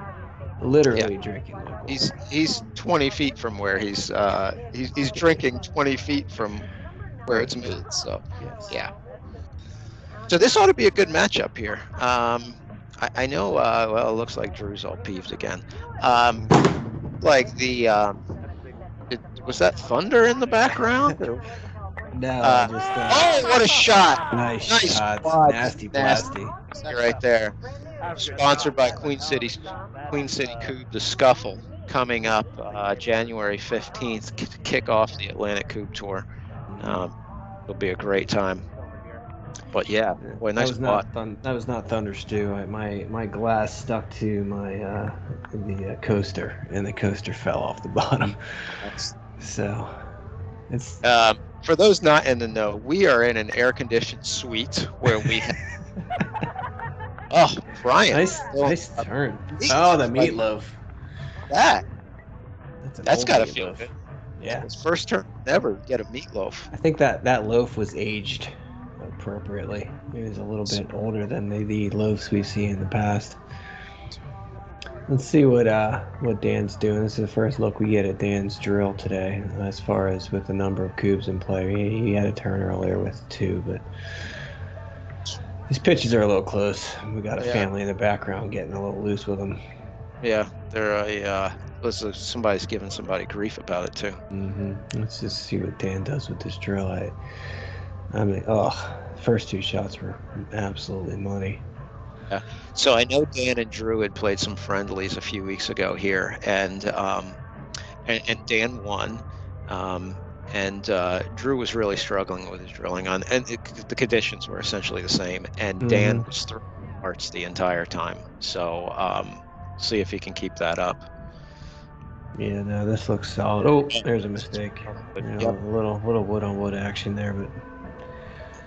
yeah. literally drinking local. He's 20 feet from where he's drinking 20 feet from where Right. it's made. So Yes. yeah. So this ought to be a good matchup here. I know. Well, it looks like Drew's all peeved again. Um, like was that thunder in the background? Or, No, I just oh, what a shot! nice Nice shots, quad, nasty nasty blasty. right there. Sponsored by Queen City Coupe, the Scuffle. coming up January 15th to kick off the Atlantic Kubb Tour. It'll be a great time. But yeah, boy, That nice was putt. not Thunder Stew. My glass stuck to the coaster, and the coaster fell off the bottom. So it's For those not in the know, we are in an air-conditioned suite where we have. Oh, Brian. nice turn. Oh, the Meatloaf like meatloaf. that. That's an That's old got to feel meatloaf. good. Yeah. His first turn ever get a meatloaf. I think that loaf was aged appropriately. It was a little bit older than the loaves we've seen in the past. Let's see what Dan's doing. This is the first look we get at Dan's drill today, as far as with the number of cubes in play. He had a turn earlier with 2, but his pitches are a little close. We got a family in the background getting a little loose with them. Yeah, they're somebody's giving somebody grief about it too. Let's just see what Dan does with this drill. I mean, first 2 shots were absolutely money. Yeah. So I know Dan and Drew had played some friendlies a few weeks ago here, and Dan won. And Drew was really struggling with his drilling and the conditions were essentially the same. And Dan was throwing parts the entire time. So see if he can keep that up. Yeah, no, this looks solid. Oh, there's a mistake. A little wood on wood action there, but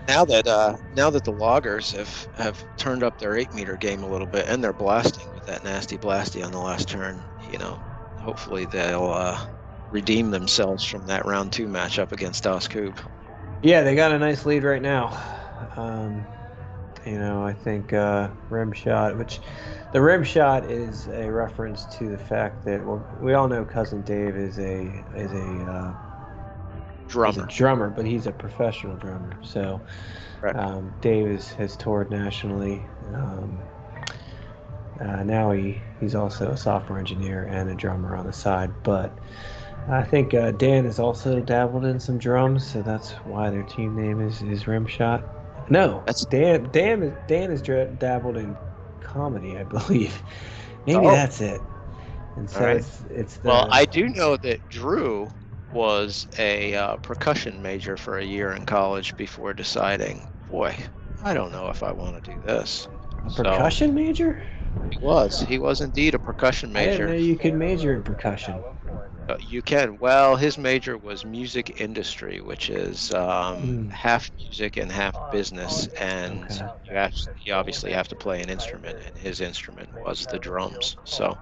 now that the Loggers have turned up their 8-meter game a little bit and they're blasting with that nasty blasty on the last turn, hopefully they'll redeem themselves from that round 2 matchup against Kubb. Yeah, they got a nice lead right now. I think rim shot, which the rim shot is a reference to the fact that we all know Cousin Dave is a drummer, but he's a professional drummer. So Dave has toured nationally. Now he's also a software engineer and a drummer on the side. But I think Dan has also dabbled in some drums, so that's why their team name is Rimshot. No, Dan has dabbled in comedy, I believe. Maybe that's it. And so it's the. Well, I do know that Drew was a percussion major for a year in college before deciding, boy, I don't know if I want to do this. A percussion major? He was indeed a percussion major. I didn't know you could major in percussion. You can. Well, his major was music industry, which is half music and half business, and you obviously have to play an instrument, and his instrument was the drums. So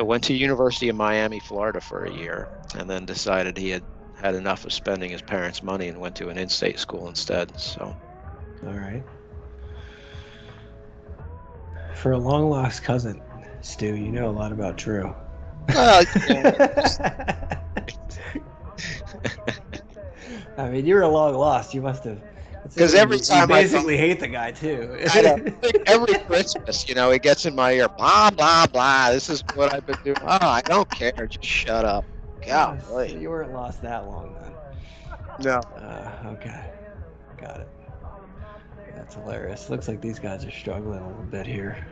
went to University of Miami, Florida for a year, and then decided he had enough of spending his parents' money and went to an in-state school instead. So, all right. For a long lost cousin, Stu, you know a lot about Drew. Well, I mean, you were a long lost. You must have. Because every time you basically hate the guy too. Every Christmas, he gets in my ear, blah blah blah. This is what I've been doing. Oh, I don't care. Just shut up. God, you weren't lost that long then. No. Okay, got it. That's hilarious. Looks like these guys are struggling a little bit here.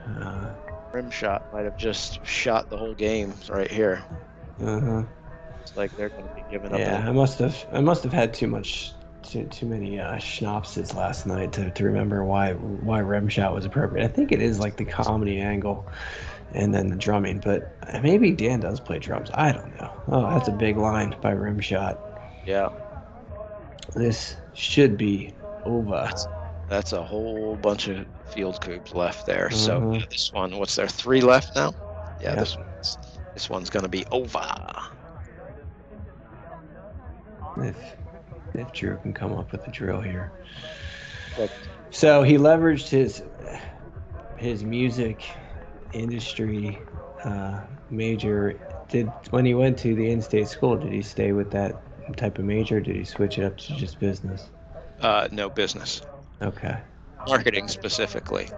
Rim shot might have just shot the whole game right here. It's like they're going to be giving up. Yeah, I must have had too many schnapses last night to remember why rim shot was appropriate. I think it is like the comedy angle, and then the drumming. But maybe Dan does play drums. I don't know. Oh, that's a big line by rim shot. Yeah. This should be over. That's a whole bunch of field cubes left there. So this one, what's there? 3 left now? Yeah, yep. This one's going to be over. If Drew can come up with a drill here. But, so he leveraged his music industry major. When he went to the in-state school, did he stay with that type of major? Or did he switch it up to just business? No, business. Okay. Marketing specifically.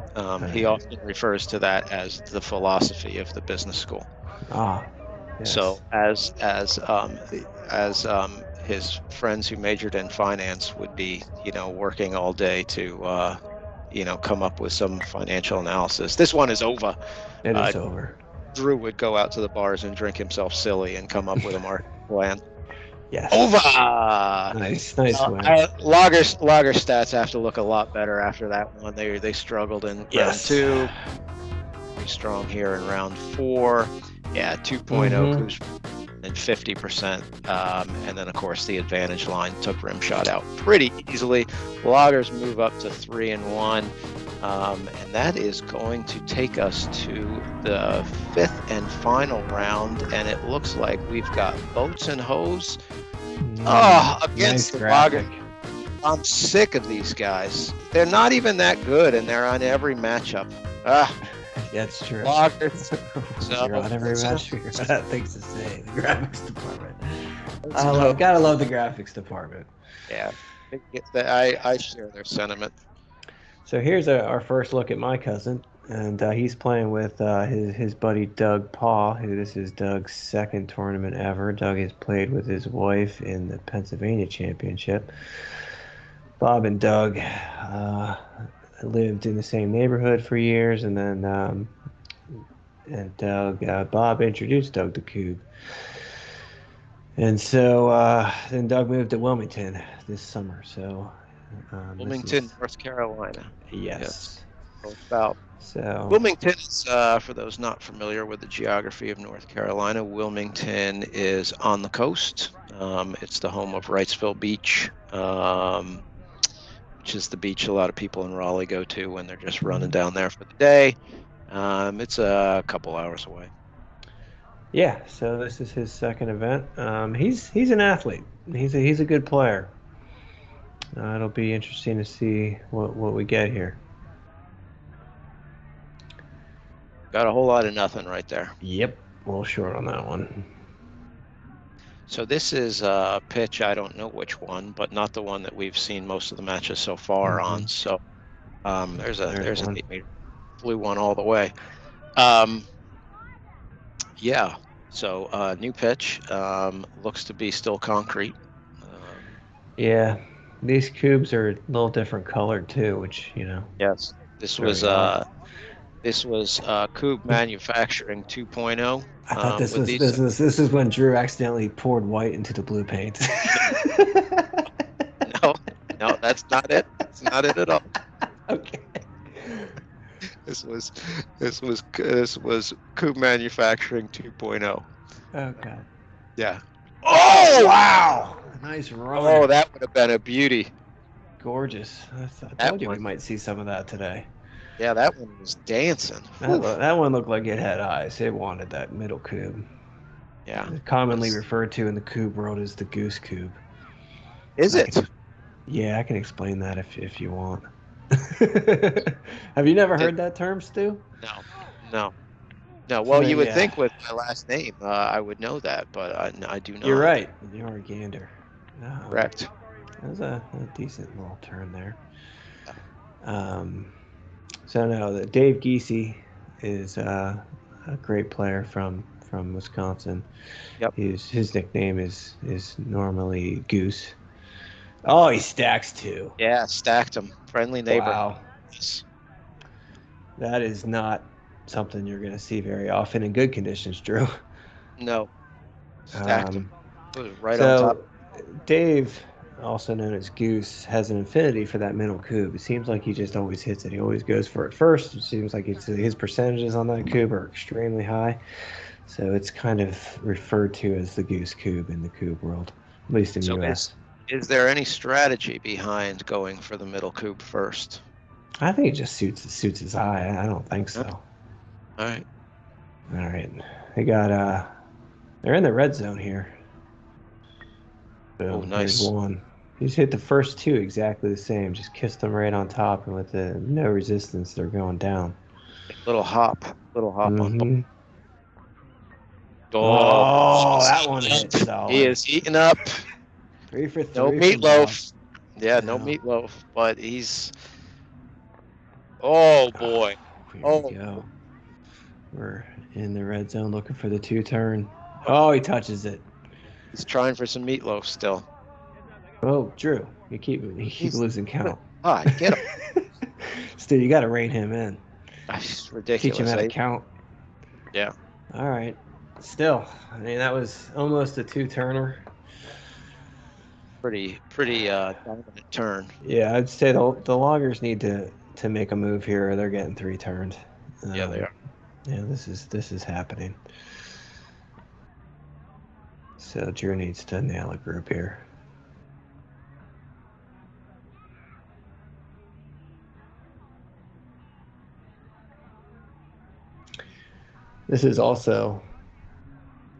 He often refers to that as the philosophy of the business school. Yes. So as his friends who majored in finance would be, working all day to, come up with some financial analysis. This one is over. It is over. Drew would go out to the bars and drink himself silly and come up with a market plan. Yes. Over. Nice win. Logger stats have to look a lot better after that one. They struggled in round 2. Pretty strong here in round 4. Yeah, 2.0 Coups and 50%. And then of course the advantage line took rim shot out pretty easily. Loggers move up to 3-1. And that is going to take us to the 5th and final round. And it looks like we've got Boats and Hoes against the Loggers. I'm sick of these guys. They're not even that good, and they're on every matchup. That's true. Loggers. You're on every match. You're got things to say. The graphics department. Gotta love the graphics department. Yeah, I share their sentiment. So here's our first look at my cousin, and he's playing with his buddy Doug Paw, who this is Doug's 2nd tournament ever. Doug has played with his wife in the Pennsylvania Championship. Bob and Doug lived in the same neighborhood for years, and then Bob introduced Doug to Kubb. And so then Doug moved to Wilmington this summer. So Wilmington, North Carolina. Yes. So Wilmington is, for those not familiar with the geography of North Carolina, Wilmington is on the coast. It's the home of Wrightsville Beach, which is the beach a lot of people in Raleigh go to when they're just running down there for the day. It's a couple hours away. Yeah, so this is his 2nd event. He's an athlete. He's a good player. It'll be interesting to see what we get here. Got a whole lot of nothing right there. Yep, a little short on that one. So this is a pitch, I don't know which one, but not the one that we've seen most of the matches so far on. So there's an 8-meter, flew one all the way. Yeah, so new pitch, looks to be still concrete. Yeah, these Kubbs are a little different colored too, which, you know. Yes, this was Kubb Manufacturing 2.0. I thought this is when Drew accidentally poured white into the blue paint. No, that's not it. That's not it at all. Okay. This was Kubb Manufacturing 2.0. Okay. Yeah. Oh wow! Nice run. Oh, that would have been a beauty. Gorgeous. I told you we might see some of that today. Yeah, that one was dancing. That one looked like it had eyes. It wanted that middle Kubb. Yeah. Commonly referred to in the Kubb world as the goose Kubb. Is it? Yeah, I can explain that if you want. Have you never heard that term, Stu? No. Well, you would think with my last name, I would know that, but I do not. You're right. You're a gander. Correct. That was a decent little turn there. So no, Dave Giese is a great player from Wisconsin. Yep. His nickname is normally Goose. Oh, he stacks too. Yeah, stacked him. Friendly neighbor. Wow. That is not something you're going to see very often in good conditions, Drew. No. Stacked him. It was right on top. Dave, also known as Goose, has an affinity for that middle Kubb. It seems like he just always hits it. He always goes for it first. It seems like his percentages on that Kubb are extremely high. So it's kind of referred to as the Goose Kubb in the Kubb world, at least in the U.S. Is there any strategy behind going for the middle Kubb first? I think it just suits his eye. I don't think so. All right. They got they're in the red zone here. Oh, nice. There's one. He's hit the first two exactly the same. Just kissed them right on top, and with no resistance, they're going down. Little hop on. Oh, that one hit solid. He is eating up. 3 for 3. No meatloaf. Yeah, no meatloaf, but he's. Oh boy. Here we go. We're in the red zone looking for the 2-turn. Oh, he touches it. He's trying for some meatloaf still. Oh, Drew, you keep losing count. Get him. Stu, you got to rein him in. It's ridiculous. Teach him how to count. Yeah. All right. Still, I mean, that was almost a two-turner. Pretty dominant turn. Yeah, I'd say the loggers need to make a move here, or they're getting three turned. Yeah, they Um, are. yeah, this is happening. So Drew needs to nail a group here. This is also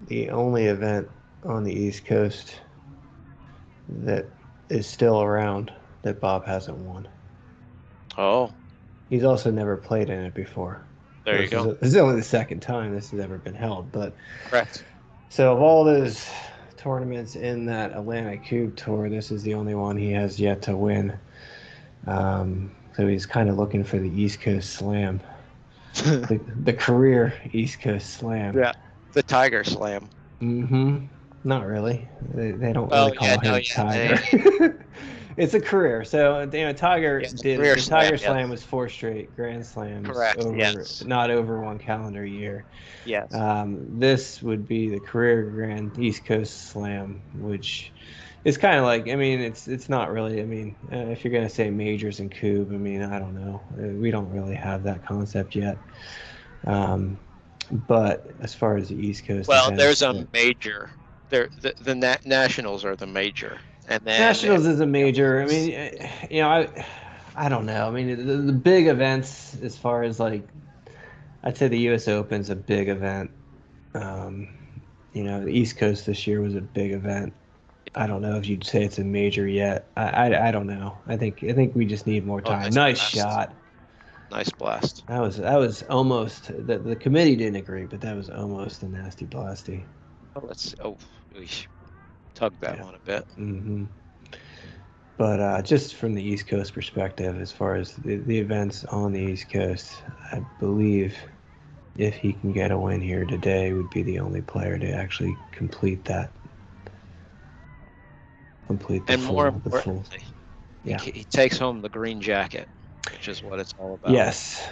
the only event on the East Coast that is still around that Bob hasn't won. Oh, He's also never played in it before. So there you go. this is only the second time this has ever been held. But Correct. so of all those tournaments in that Atlantic Cube Tour, this is the only one he has yet to win. So he's kind of looking for the East Coast Slam, the career East Coast Slam. Yeah, the Tiger Slam. Mm-hmm. Not really. They don't really Well, yeah, call no, him yeah, Tiger. It's a career. So Tiger yeah, the did career the Tiger slam. Slam Yes, was four straight Grand Slams correct. over Yes, not over one calendar year. yes. This would be the career Grand East Coast Slam, which is kind of like, I mean, it's not really. I mean, if you're gonna say majors and Cube, I mean, I don't know. We don't really have that concept yet. Um, but as far as the East Coast Well, there's events, a major. There, the nationals are the major, and then Nationals is a everything major. I else mean, I don't know. I mean, the big events as far as like, I'd say the U.S. Open's a big event. Um, the East Coast this year was a big event. I don't know if you'd say it's a major yet. I don't know. I think we just need more Oh, time. nice Nice blast. shot. Nice blast. That was almost the committee didn't agree, but that was almost a nasty blasty. Oh, let's. Oh, we tugged that Yeah. one a bit. hmm But just from the East Coast perspective, as far as the events on the East Coast, I believe if he can get a win here today, would be the only player to actually complete And more the full. importantly, Yeah. he takes home the green jacket, which is what it's all about. Yes.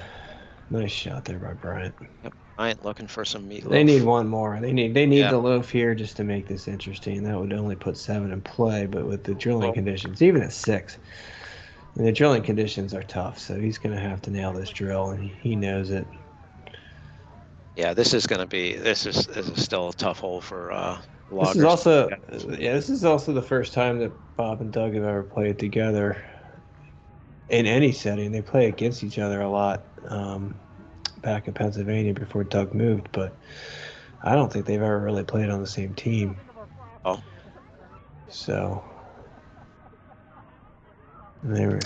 Nice shot there by Bryant. Yep. I ain't looking for some They need meatloaf. one more. They need Yeah. the loaf here just to make this interesting. That would only put seven in play, but with the drilling Well, conditions, even at six, and the drilling conditions are tough. So he's going to have to nail this drill, and he knows it. yeah, this is going to be. This is still a tough hole for This is loggers. also, this is also the first time that Bob and Doug have ever played together in any setting. They play against each other a lot back in Pennsylvania before Doug moved, but I don't think they've ever really played on the same team. Oh, So they were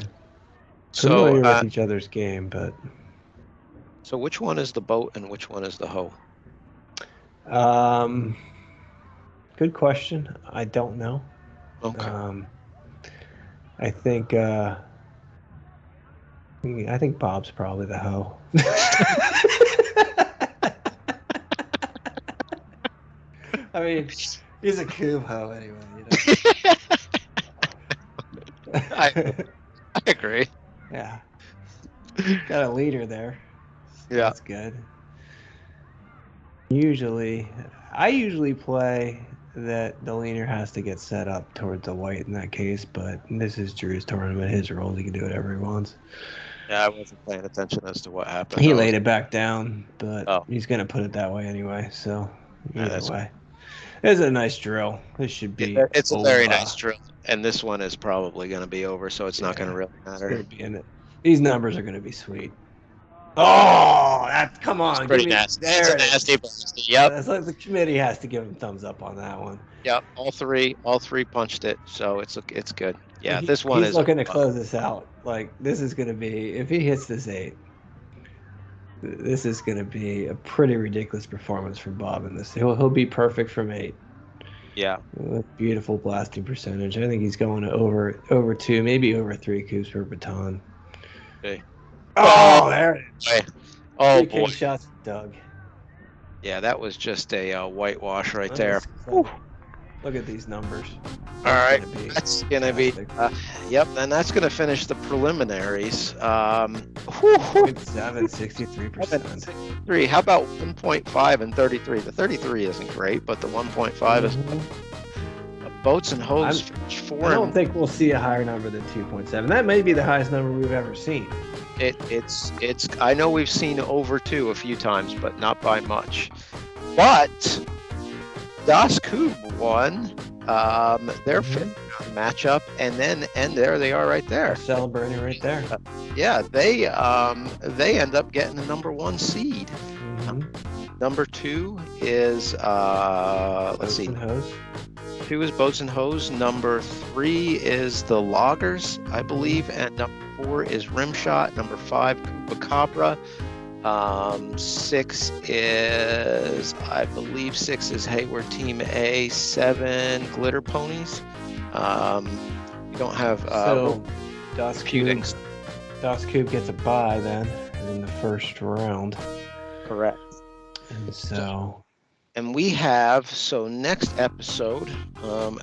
so familiar with each other's game, but so which one is the boat and which one is the hoe? um, good question. I don't know. Okay. Um, I think I think Bob's probably the hoe. I mean, he's a cube hoe anyway, I I agree. Yeah, got a leader there. Yeah. That's good. I usually play that the leaner has to get set up towards the white in that case, but this is Drew's tournament. His rules. He can do whatever he wants. Yeah, I wasn't paying attention as to what happened. He laid it back down, but Oh, he's going to put it that way anyway. So yeah, either way, it's a nice drill. This should be it's a very nice over. drill, and this one is probably going to be over, so it's not going to Yeah, really it's matter. going to be in it. These numbers are going to be sweet. Oh, that come It's on, give pretty me nasty. It's there a it nasty is. blasty. Yep. That's like the committee has to give him thumbs up on that one. Yep. All three punched it, so it's good. Yeah, He, this one he's is. looking to close this out. Like this is going to be if he hits this eight, this is going to be a pretty ridiculous performance from Bob in this. He'll be perfect from eight. Yeah. Beautiful blasting percentage. I think he's going to over two, maybe over three coups per baton. Okay. Oh Oh, there it is. boy. Oh 3K boy. shots, Doug. Yeah, that was just a whitewash right That there. was Whew. clever. Look at these numbers. All right, Gonna be that's going to be, fantastic. yep, and that's going to finish the preliminaries. 63%. 3. How about 1.5 and 33? The 33 isn't great, but the 1.5 is boats and hose. I don't think we'll see a higher number than 2.7. That may be the highest number we've ever seen. It's. I know we've seen over 2 a few times, but not by much. But Das Kubb won their matchup, and there they are right there, celebrating right there. Yeah, they end up getting the number 1 seed. Number 2 is let's see. Hose. 2 is Boats and Hose. Number 3 is the Loggers, I believe, and number 4 is Rimshot. Number 5, Chupacabra. 6 is, I believe, 6 is Hayward Team A. 7 Glitter Ponies. We don't have so Das Kubb gets a bye then in the first round. Correct. And so. And we have, next episode,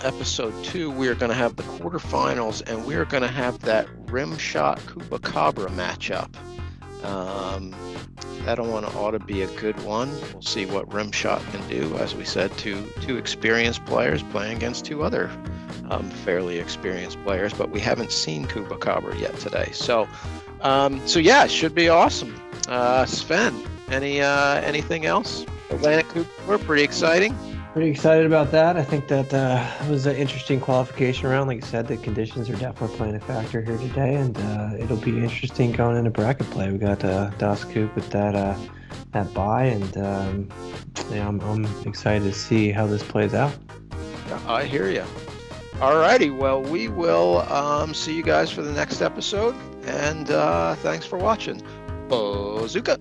episode 2, we are going to have the quarterfinals, and we are going to have that Rimshot Chupacabra matchup. That one ought to be a good one. We'll see what Rimshot can do. As we said, two experienced players playing against 2 other fairly experienced players, but we haven't seen Chupacabra yet today. So yeah, it should be awesome. Sven, anything else? Atlantic Coupe, we're pretty exciting. Pretty excited about that. I think that was an interesting qualification round. Like I said, the conditions are definitely playing a factor here today, and it'll be interesting going into bracket play. We got Das Kubb with that bye, and I'm excited to see how this plays out. Yeah, I hear you. All righty, well, we will see you guys for the next episode, and thanks for watching. Bazooka.